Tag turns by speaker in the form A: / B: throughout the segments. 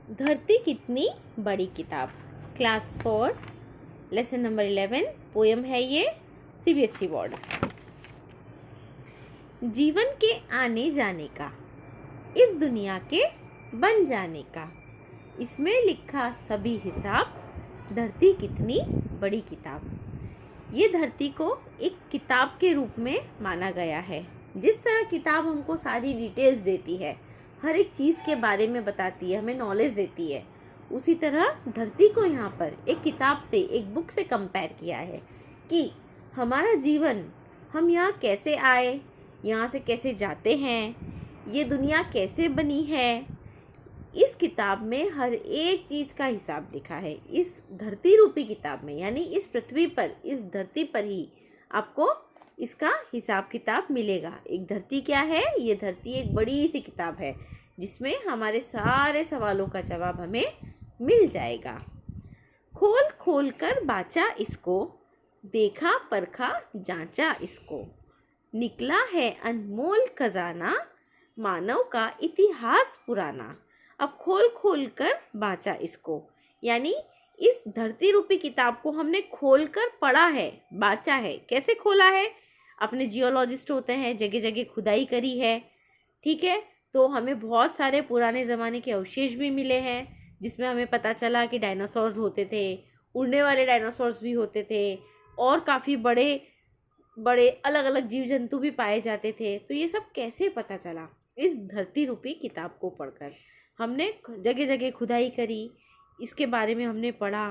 A: धरती कितनी बड़ी किताब, क्लास 4 लेसन नंबर 11 पोयम है ये, सीबीएसई बोर्ड। जीवन के आने जाने का, इस दुनिया के बन जाने का, इसमें लिखा सभी हिसाब, धरती कितनी बड़ी किताब। ये धरती को एक किताब के रूप में माना गया है। जिस तरह किताब हमको सारी डिटेल्स देती है, हर एक चीज़ के बारे में बताती है, हमें नॉलेज देती है, उसी तरह धरती को यहाँ पर एक किताब से, एक बुक से कंपेयर किया है कि हमारा जीवन, हम यहाँ कैसे आए, यहाँ से कैसे जाते हैं, ये दुनिया कैसे बनी है। इस किताब में हर एक चीज़ का हिसाब लिखा है। इस धरती रूपी किताब में, यानी इस पृथ्वी पर, इस धरती पर ही आपको इसका हिसाब किताब मिलेगा। एक धरती क्या है? ये धरती एक बड़ी सी किताब है जिसमें हमारे सारे सवालों का जवाब हमें मिल जाएगा। खोल खोल कर बाचा इसको, देखा परखा जांचा इसको, निकला है अनमोल खजाना, मानव का इतिहास पुराना। अब खोल खोल कर बाचा इसको, यानी इस धरती रूपी किताब को हमने खोल कर पढ़ा है, बाचा है। कैसे खोला है? अपने जियोलॉजिस्ट होते हैं, जगह जगह खुदाई करी है, ठीक है। तो हमें बहुत सारे पुराने ज़माने के अवशेष भी मिले हैं जिसमें हमें पता चला कि डायनासोर्स होते थे, उड़ने वाले डायनासोर्स भी होते थे, और काफ़ी बड़े बड़े अलग अलग जीव जंतु भी पाए जाते थे। तो ये सब कैसे पता चला? इस धरती रूपी किताब को पढ़कर। हमने जगह जगह खुदाई करी, इसके बारे में हमने पढ़ा,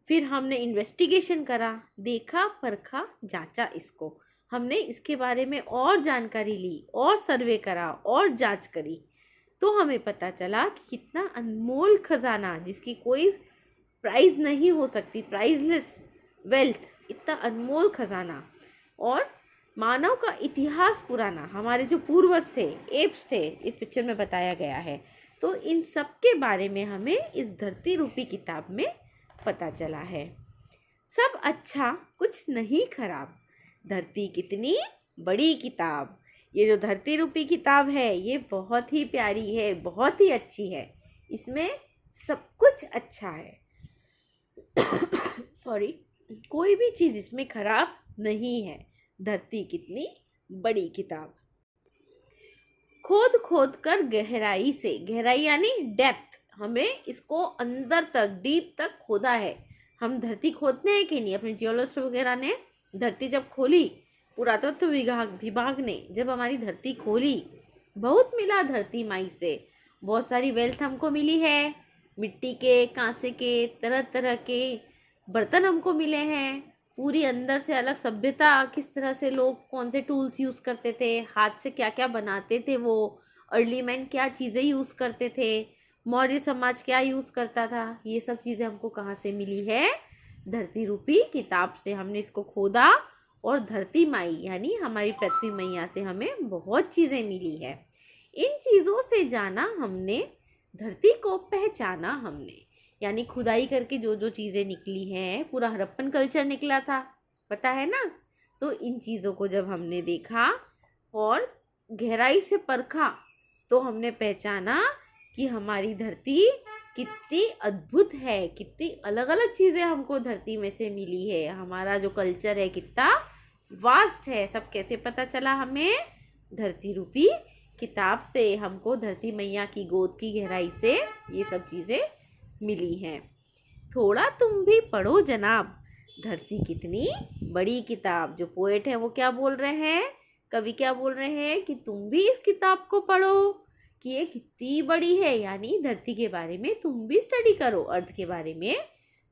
A: फिर हमने इन्वेस्टिगेशन करा, देखा परखा जांचा इसको, हमने इसके बारे में और जानकारी ली, और सर्वे करा, और जांच करी। तो हमें पता चला कि कितना अनमोल खजाना, जिसकी कोई प्राइस नहीं हो सकती, प्राइसलेस वेल्थ, इतना अनमोल खजाना, और मानव का इतिहास पुराना, हमारे जो पूर्वज थे, एप्स थे, इस पिक्चर में बताया गया है। तो इन सब के बारे में हमें इस धरती रूपी किताब में पता चला है। सब अच्छा कुछ नहीं खराब, धरती कितनी बड़ी किताब। ये जो धरती रूपी किताब है, ये बहुत ही प्यारी है, बहुत ही अच्छी है। इसमें सब कुछ अच्छा है सॉरी, कोई भी चीज़ इसमें खराब नहीं है। धरती कितनी बड़ी किताब। खोद खोद कर गहराई से, गहराई यानी डेप्थ, हमें इसको अंदर तक, डीप तक खोदा है। हम धरती खोदते हैं कि नहीं? अपने जियोलॉजिस्ट वगैरह ने धरती जब खोली, पुरातत्व विभाग ने जब हमारी धरती खोली, बहुत मिला धरती माई से। बहुत सारी वेल्थ हमको मिली है, मिट्टी के, कांसे के, तरह तरह के बर्तन हमको मिले हैं। पूरी अंदर से अलग सभ्यता, किस तरह से लोग कौन से टूल्स यूज़ करते थे, हाथ से क्या क्या बनाते थे, वो अर्ली मैन क्या चीज़ें यूज़ करते थे, मौर्य समाज क्या यूज़ करता था, ये सब चीज़ें हमको कहाँ से मिली है? धरती रूपी किताब से। हमने इसको खोदा, और धरती माई यानी हमारी पृथ्वी मैया से हमें बहुत चीज़ें मिली है। इन चीज़ों से जाना हमने, धरती को पहचाना हमने, यानी खुदाई करके जो जो चीज़ें निकली हैं, पूरा हड़प्पन कल्चर निकला था, पता है ना। तो इन चीज़ों को जब हमने देखा और गहराई से परखा, तो हमने पहचाना कि हमारी धरती कितनी अद्भुत है, कितनी अलग अलग चीज़ें हमको धरती में से मिली है। हमारा जो कल्चर है कितना वास्ट है। सब कैसे पता चला हमें? धरती रूपी किताब से। हमको धरती मैया की गोद की गहराई से ये सब चीज़ें मिली हैं। थोड़ा तुम भी पढ़ो जनाब, धरती कितनी बड़ी किताब। जो पोएट है वो क्या बोल रहे हैं, कवि क्या बोल रहे हैं कि तुम भी इस किताब को पढ़ो कि ये कितनी बड़ी है। यानी धरती के बारे में तुम भी स्टडी करो, अर्थ के बारे में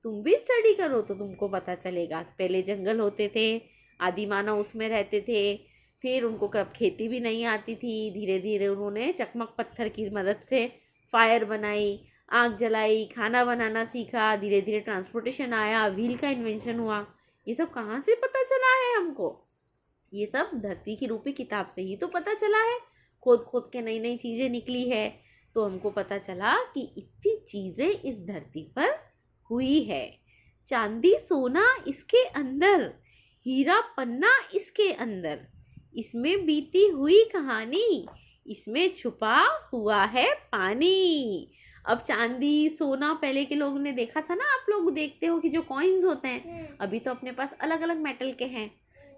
A: तुम भी स्टडी करो, तो तुमको पता चलेगा। पहले जंगल होते थे, आदि मानव उसमें रहते थे, फिर उनको कब खेती भी नहीं आती थी, धीरे धीरे उन्होंने चकमक पत्थर की मदद से फायर बनाई, आग जलाई, खाना बनाना सीखा, धीरे धीरे ट्रांसपोर्टेशन आया, व्हील का इन्वेंशन हुआ। ये सब कहाँ से पता चला है हमको? ये सब धरती की रूपी किताब से ही तो पता चला है। खोद खोद के नई नई चीज़ें निकली है, तो हमको पता चला कि इतनी चीज़ें इस धरती पर हुई है। चांदी सोना इसके अंदर, हीरा पन्ना इसके अंदर, इसमें बीती हुई कहानी, इसमें छुपा हुआ है पानी। अब चांदी सोना पहले के लोग ने देखा था ना, आप लोग देखते हो कि जो कॉइन्स होते हैं अभी तो अपने पास अलग अलग मेटल के हैं।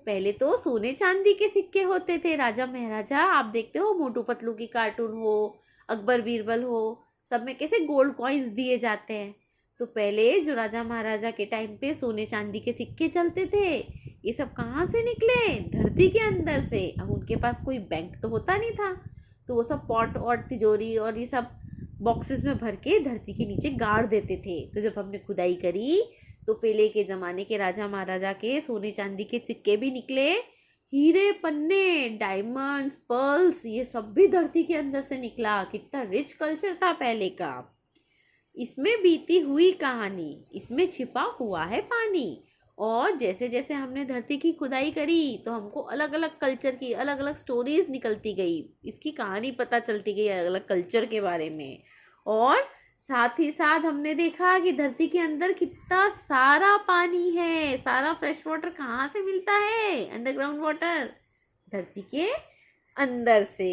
A: पहले तो सोने चांदी के सिक्के होते थे। राजा महाराजा आप देखते हो, मोटू पतलू की कार्टून हो, अकबर बीरबल हो, सब में कैसे गोल्ड कॉइन्स दिए जाते हैं। तो पहले जो राजा महाराजा के टाइम पे सोने चांदी के सिक्के चलते थे, ये सब कहाँ से निकले? धरती के अंदर से। अब उनके पास कोई बैंक तो होता नहीं था, तो वो सब पॉट और तिजोरी और ये सब बॉक्सेस में भर के धरती के नीचे गाड़ देते थे। तो जब हमने खुदाई करी तो पहले के ज़माने के राजा महाराजा के सोने चांदी के सिक्के भी निकले, हीरे पन्ने, डायमंड्स, पर्ल्स, ये सब भी धरती के अंदर से निकला। कितना रिच कल्चर था पहले का। इसमें बीती हुई कहानी, इसमें छिपा हुआ है पानी। और जैसे जैसे हमने धरती की खुदाई करी तो हमको अलग अलग कल्चर की अलग अलग स्टोरीज निकलती गई, इसकी कहानी पता चलती गई अलग अलग कल्चर के बारे में। और साथ ही साथ हमने देखा कि धरती के अंदर कितना सारा पानी है। सारा फ्रेश वाटर कहाँ से मिलता है? अंडरग्राउंड वाटर, धरती के अंदर से।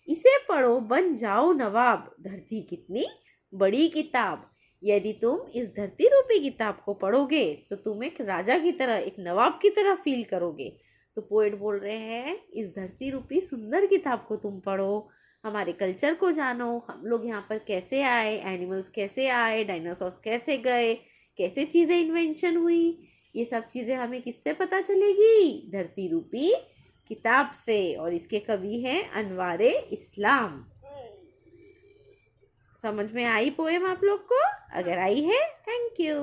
A: इसे पढ़ो बन जाओ नवाब, धरती कितनी बड़ी किताब। यदि तुम इस धरती रूपी किताब को पढ़ोगे तो तुम एक राजा की तरह, एक नवाब की तरह फील करोगे। तो पोएट बोल रहे हैं, इस धरती रूपी सुंदर किताब को तुम पढ़ो, हमारे कल्चर को जानो, हम लोग यहाँ पर कैसे आए, एनिमल्स कैसे आए, डायनासोर्स कैसे गए, कैसे चीज़ें इन्वेंशन हुई, ये सब चीज़ें हमें किससे पता चलेगी? धरती रूपी किताब से। और इसके कवि हैं अनवारे इस्लाम। समझ में आई पोएम आप लोग को? अगर आई है, थैंक यू।